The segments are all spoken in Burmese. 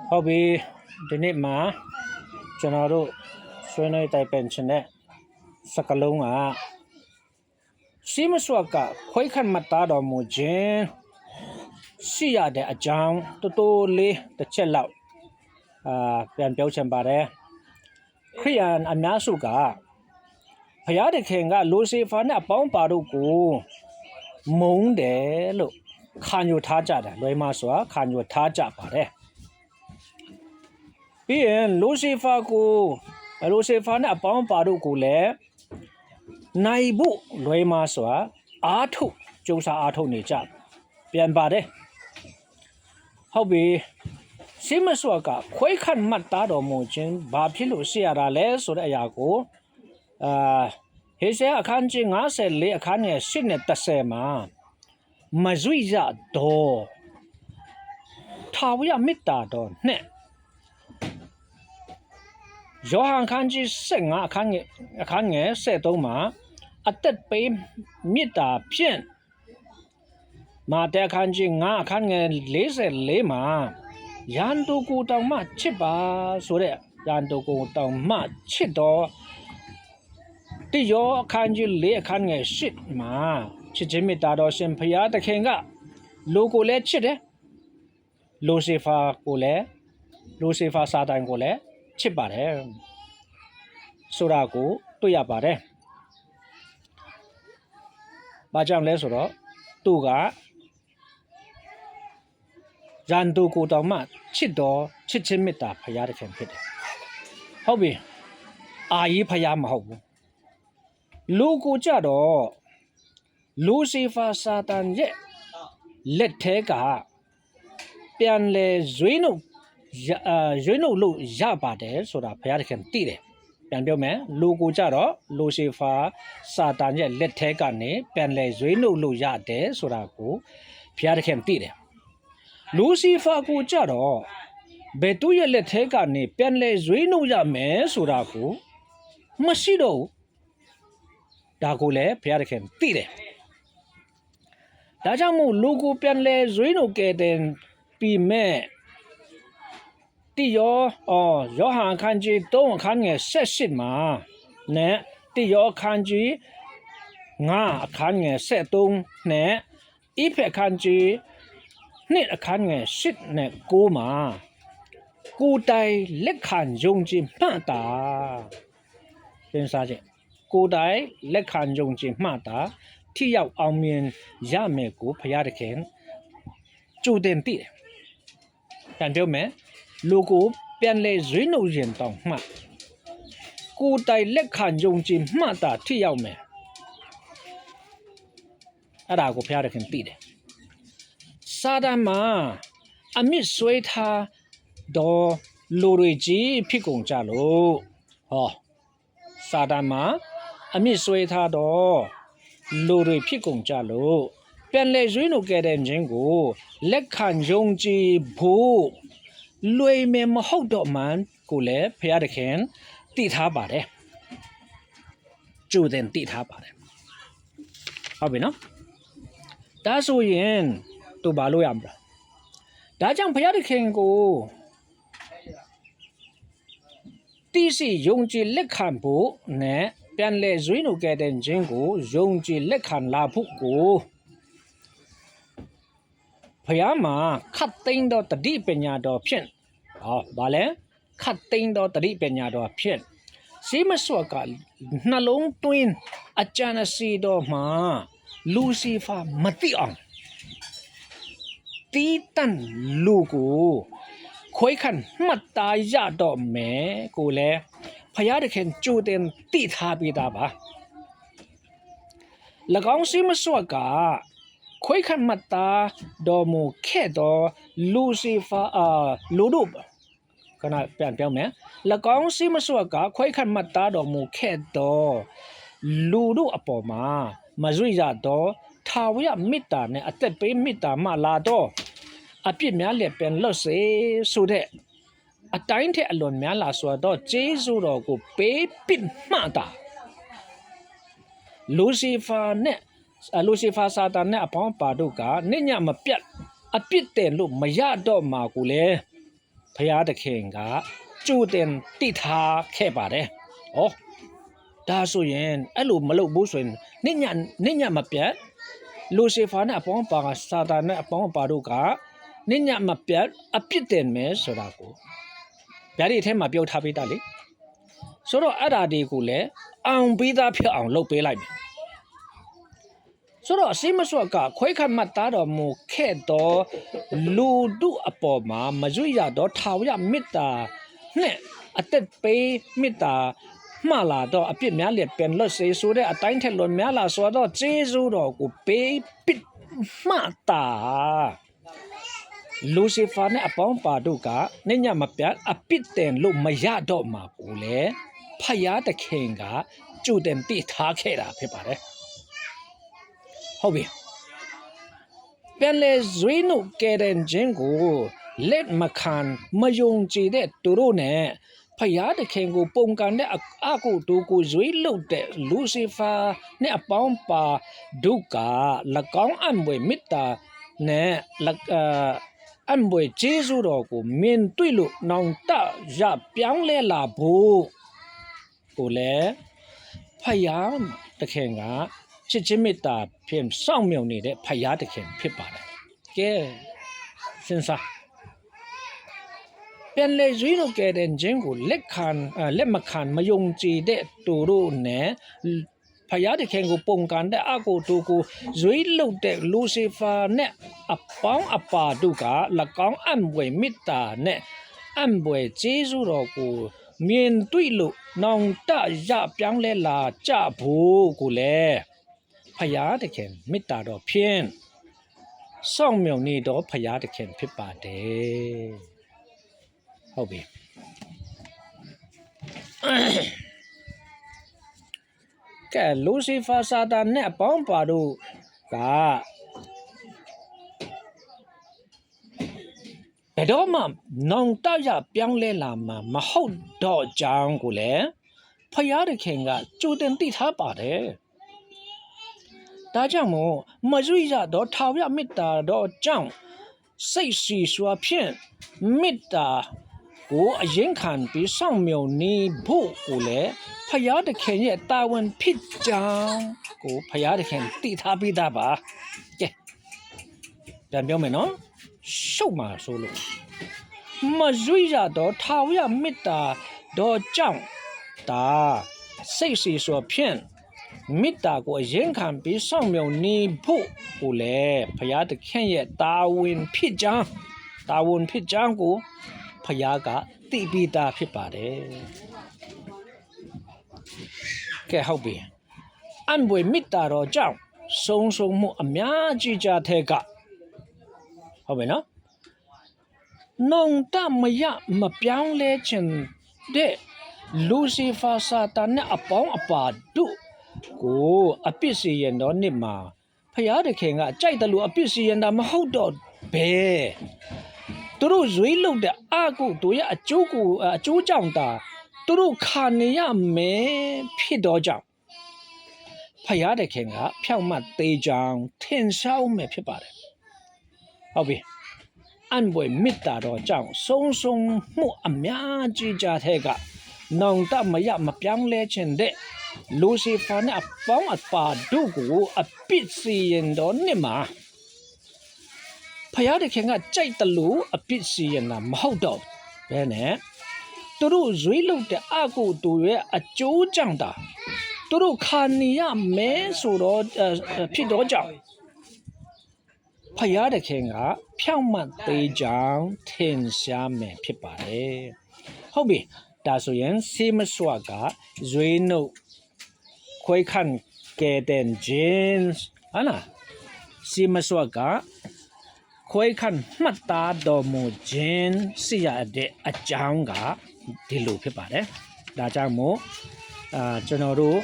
ဟုတ်ပြီဒီနေ့မှာကျွန်တော်တို့ဆွေးနွေးတိုင်ပင်ခြင်းနဲ့စကလုံးကစီမစွာကခွိခန့်မသားတော်မူခြင်းရှိရတဲ့အကြောင်းတော်တော်လေးတစ်ချက်လောက်ပြန်ပြောချင်ပါတယ်ခရိယန်အများစုကဘုရားသခင်ကလူစီဖာနဲ့အပေါင်းပါတို့ကိုမုန်းတယ်လို့ခံယူထားကြတယ်လွယ်မစွာခံယူထားကြပါတယ်ပြီးရင်လူစီဖာနဲ့အပေါင်းပါတို့ကိုလည်းနိုင်ဖို့လွယ်မစွာအားထုတ်ကြိုးစားအားထုတ်နေကြပြန်ပါတယ်ဟုတ်ပြီစိမစွာကခွဲခန့်မှတ်သားတော်မူခြင်းဘာဖြစ်လို့ရှိရတာလဲဆိုတဲ့အရာကိုဟေရှာယအခန်းကြီး54အခန်းငယ်8နဲ့10မှာမဇွိရတော်ထာဝရမေတ္တာတော်နဲ့ယောဟန်ခန်းကြီး15အခန်းငယ်73မှာအသက်ပေးမေတ္တာဖြင့်မာသဲခန်းကြီး9အခန်းငယ်44မှာယန္တုကိုတောင်မှချစ်ပါဆိုတဲ့ယန္တုကိုတောင်မှချစ်တော်တိယောအခန်းကြီး4အခန်းငယ်8မှာချစ်ခြင်းမေတ္တာတော်ရှင်ဘုရားသခင်ကလူကိုလည်းချစ်တယ်လူစီဖာစာတန်ကိုလည်းချစ်ပါတယ်ဆိုတာကိုတွေ့ရပါတယ်။ဘာကြောင့်လဲဆိုတော့သူကယန္တုကိုတောင်မှချစ်ခြင်းမေတ္တာဘုရားသခင်ဖြစ်တယ်။ဟုတ်ပြီ။အာကြီးဘုရားမဟုတ်ဘူး။လူကိုကြတော့လူစီဖာစာတန်ရဲ့လက်ထဲကပြန်လေရွေးနှုတ်လို့ရပါတယ်ဆိုတာဘုရားသခင်သိတယ်ပြန်ပြောမယ်လူကိုကြတော့လူစီဖာစာတန်ရဲ့လက်ထဲကနေပြန်လေရွေးနှုတ်လို့ရတယ်ဆိုတာကိုဘုရားသခင်သိတယ်လူစီဖာကိုကြတော့ဘယ်သူရဲ့လက်ထဲကနေပြန်လေရွေးနှုတ်ရမယ်ဆိုတာကိုမရှိတော့ဘူးဒါကိုလည်းဘုရားသခင်သိတယ်ဒါကြောင့်မို့လူကိုပြန်လေရွေးနှုတ်ခဲ့တဲ့ပြီးမဲ့တိယောဟန်ခန်းကြီး3အခန်းငယ်18မှာနဲ့တိယောခန်းကြီး9အခန်းငယ်73နဲ့ဣဖက်ခန်းကြီး2အခန်းငယ်10နဲ့9မှာကိုယ်တိုင်လက်ခံယုံကြည်မှတ်တာပြန်စားကြကိုယ်တိုင်လက်ခံယုံကြည်မှတ်တာထိရောက်အောင်မြင်ရမယ်ကိုဘုရားသခင်ကြိုတင်သိတယ်ပြန်ပြောမယ်လူကိုပြန်လေရွေးနှုတ်ရင်တောင်မှကိုယ်တိုင်လက်ခံယုံကြည်မှတ်တာထိရောက်မယ်အဲ့ဒါကိုဘုရားသခင်သိတယ်စာတန်မှာအမြင့်ဆွဲထားတော့လူတွေကြီးဖြစ်ကုန်ကြလို့စာတန်မှာအမြင့်ဆွဲထားတော့လူတွေဖြစ်ကုန်ကြလို့ပြန်လေရွေးနှုတ်ခဲ့တဲ့ခြင်းကိုလက်ခံယုံကြည်ဖို့လွယ်မယ်မဟုတ်တော့မှန်ကိုလည်းဘုရားသခင်တည်ထားပါတယ်ကြိုတင်တည်ထားပါတယ်ဟုတ်ပြီနော်ဒါဆိုရင်သူဘာလို့ရမလဲဒါကြောင့်ဘုရားသခင်ကိုတည်ရှိယုံကြည်လက်ခံဖို့နဲ့ပြန်လဲရွေးနှုတ်ခဲ့တဲ့ခြင်းကိုယုံကြည်လက်ခံလာဖို့ကိုဘုရားမှာခတ်သိမ်းသောတတိပညာတော်ဖြင့်ဘာလဲခတ်သိမ်းသောတတိပညာတော်ဖြင့်စိမစွာကနှလုံးသွင်းအကြံအစီတော်မှာလူစီဖာမတိအောင်တီးတန့်လူကိုခွဲခန့်မှတ်သားရတော့မယ်ကိုလည်းဘုရားသခင်ကြိုတင်တည်ထားပေးတာပါ၎င်းစိမစွာကခွဲခန့်မှတ်သားတော်မူခဲ့တော်လူစီဖာလူတို့ခဏပြန်ပြောမယ်၎င်းစိမစွာကခွဲခန့်မှတ်သားတော်မူခဲ့တော်လူတို့အပေါ်မှာမဇွိရတော်ထာဝရမေတ္တာနဲ့အသက်ပေးမေတ္တာမှလာတော့အပြစ်များလည်းပြန်လွတ်စေဆိုတဲ့အတိုင်းထက်အလွန်များလာဆိုတော့ကျေးဇူးတော်ကိုပေးပစ်မှတာလူစီဖာစာတန်နဲ့အပေါင်းပါတို့ကနိညမပြတ်အပြစ်တယ်လို့မရတော့မှာကိုလေ ဖယားတခင်ကကြိုတင်တိထားခဲ့ပါတယ်။ဩဒါဆိုရင်အဲ့လိုမလုပ်ဘူးဆိုရင်နိညမပြတ်လူစီဖာနဲ့အပေါင်းပါစာတာနဲ့အပေါင်းပါတို့ကနိညမပြတ်အပြစ်တင်မယ်ဆိုတာကိုဗျာဒီအထဲမှာပြောထားပေးတာလေဆိုတော့အဲ့ဒါတွေကိုလည်းအောင်ပေးသားဖြစ်အောင်လုပ်ပေးလိုက်မယ်ဆိုတော့အစိမစွတ်ကခွဲခတ်မှတ်သားတော်မူခဲ့တော့လူတို့အပေါ်မှာမရွရတော့ထာဝရမေတ္တာနဲ့အသက်ပေးမေတ္တာမှလာတော့အပြစ်များလျက်ပင်လွတ်စေဆိုတဲ့အတိုင်းထက်လွန်များလာဆိုတော့ကျေးဇူးတော်ကိုပေးပစ်မှတာလူစီဖာနဲ့အပေါင်းပါတို့ကနိညမပြတ်အပြစ်တင်လို့မရတော့မှာကိုလေဖယားတခင်ကကြိုတင်တိထားခဲ့တာဖြစ်ပါတယ်ဟုတ်ပြီပြန်လေဇွေးနုကဲတဲ့ခြင်းကိုလက်မခံမယုံကြည်တဲ့သူတို့နဲ့ဖယားတခင်ကိုပုံကန်တဲ့အကုတူကိုဇွေးလုတ်တဲ့လူစီဖာနဲ့အပေါင်းပါတို့က၎င်းအံွယ်မေတ္တာနဲ့အံွယ်ကျေးဇူးတော်ကိုမြင်တွေ့လို့နောင်တရပြောင်းလဲလာဖို့ကိုလည်းဖယားတခင်ကချစ်ချင်းမေတ္တာဖြင့်စောင့်မျှော်နေတဲ့ဖယားတခင်ဖြစ်ပါတယ်ကဲစဉ်းစားပြန်လေဇွေးလို့ကဲတဲ့ခြင်းကိုလက်မခံမယုံကြည်တဲ့သူတို့နဲ့ဖယားတခင်ကိုပုံကန်တဲ့အကုတူကိုဇွေးလို့တဲ့လူစီဖာနဲ့အပေါင်းအပါတို့က၎င်းအံွယ်မေတ္တာနဲ့အံွယ်ကျေးဇူးတော်ကိုမြင်တွေ့လို့နောင်တရပြောင်းလဲလာကြဖို့ကိုလည်းဖယားတခင်မေတ္တာတော်ဖြင့်စောင့်မျှော်နေတော့ဖယားတခင်ဖြစ်ပါတယ်ဟုတ်ပြီကဲလူစီဖာစာတာနဲ့အပေါင်းပါတို့ကဘယ်တော့မှနောင်တရပြောင်းလဲလာမှာမဟုတ်တော့ကြောင်းကိုလည်းဖယားတခင်ကကြိုတင်သိထားပါတယ်ဒါကြောင့်မို့မရွရတော့ထာဝရမေတ္တာတော်ကြောင့်စိတ်ရှိစွာဖြင့်မေတ္တာကိုအရင်ခံပြီးစောင့်မျှော်နေဖို့ကိုလည်းဖယားတခင်ရဲ့တာဝန်ဖြစ်ကြောင်းကိုဖယားတခင်သိထားပြီးသားပါကဲပြန်ပြောမယ်နော်ရှုပ်မှာဆိုလို့မရွရတော့ထာဝရမေတ္တာတော်ကြောင့်ဒါစိတ်ရှိစွာဖြင့်မေတ္တာကိုအရင်ခံပြီးစောင့်မျှော်နေဖို့ကိုလည်းဖယားတခင်ရဲ့တာဝန်ဖြစ်ကြောင်းကိုဖယားကသိပြီးသားဖြစ်ပါတယ်ကဲဟုတ်ပြီအံွယ်မေတ္တာတော်ကြောင့်ဆုံးမှုအများကြီးကြတဲ့ကဟုတ်ပြီနော်နောင်တမရမပြောင်းလဲခြင်းတဲ့လူစီဖာစာတာနဲ့အပေါင်းအပါတို့ကိုအပစ်စီရင်တော်နှစ်မှာဖယားတခင်ကကြိုက်တယ်လို့အပစ်စီရင်တာမဟုတ်တော့ဘယ်သူတို့ဇွေးလုတဲ့အကုတို့ရဲ့အကျိုးကြောင့်တာသူတို့ခံနေရမယ်ဖြစ်တော့ကြောင့်ဖယားတခင်ကဖြောင့်မတ်သေးကြောင်ထင်ရှားမယ်ဖြစ်ပါတယ်ဟုတ်ပြီအံွယ်မေတ္တာတော်ကြောင့်ဆုံးမှုအများကြီးကြတဲ့ကနောင်တမရမပြောင်းလဲခြင်းတဲ့လူစီဖာနဲ့အပေါင်းအပါတို့ကိုအပစ်စီရင်တော်နှစ်မှာဖယားတခင်ကကြိုက်တယ်လို့အပစ်စီရင်တာမဟုတ်တော့ဘဲနဲ့သူတို့ဇွေးလုတဲ့အကုတို့ရဲ့အကျိုးကြောင့်တာသူတို့ခံနေရမယ်ဆိုတော့ဖြစ်တော့ကြောင့်ဖယားတခင်ကဖြောင့်မတ်သေးကြောင်ထင်ရှားမယ်ဖြစ်ပါတယ်ဟုတ်ပြီဒါဆိုရင်စေမစွာကဇွေးနုခွဲခန့်ကဲတဲ့ဂျင်းဟာလားစေမစွာကခွဲခန့်မှတ်သားတော်မူခြင်းစီရတဲ့အကြောင်းကဒီလိုဖြစ်ပါတယ်ဒါကြောင့်မို့ကျွန်တော်တို့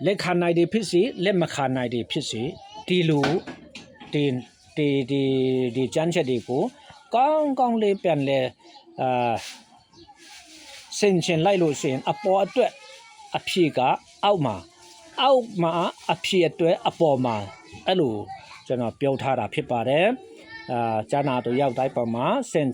လက်ခံနိုင်တယ်ဖြစ်စီလက်မခံနိုင်တယ်ဖြစ်စီဒီလိုဒီကြမ်းချက်တွေကိုကောင်းလေးပြန်လဲဆင်ခြင်လိုက်လို့ရှိရင်အပေါ်အတွက်အဖြေကအောက်မှာအဖြေအတွက်အပေါ်မှာအဲ့လိုကျွန်တော်ပြောထားတာဖြစ်ပါတယ်ကျမ်းစာတို့ရောက်တိုင်းပေါ်မှာဆင်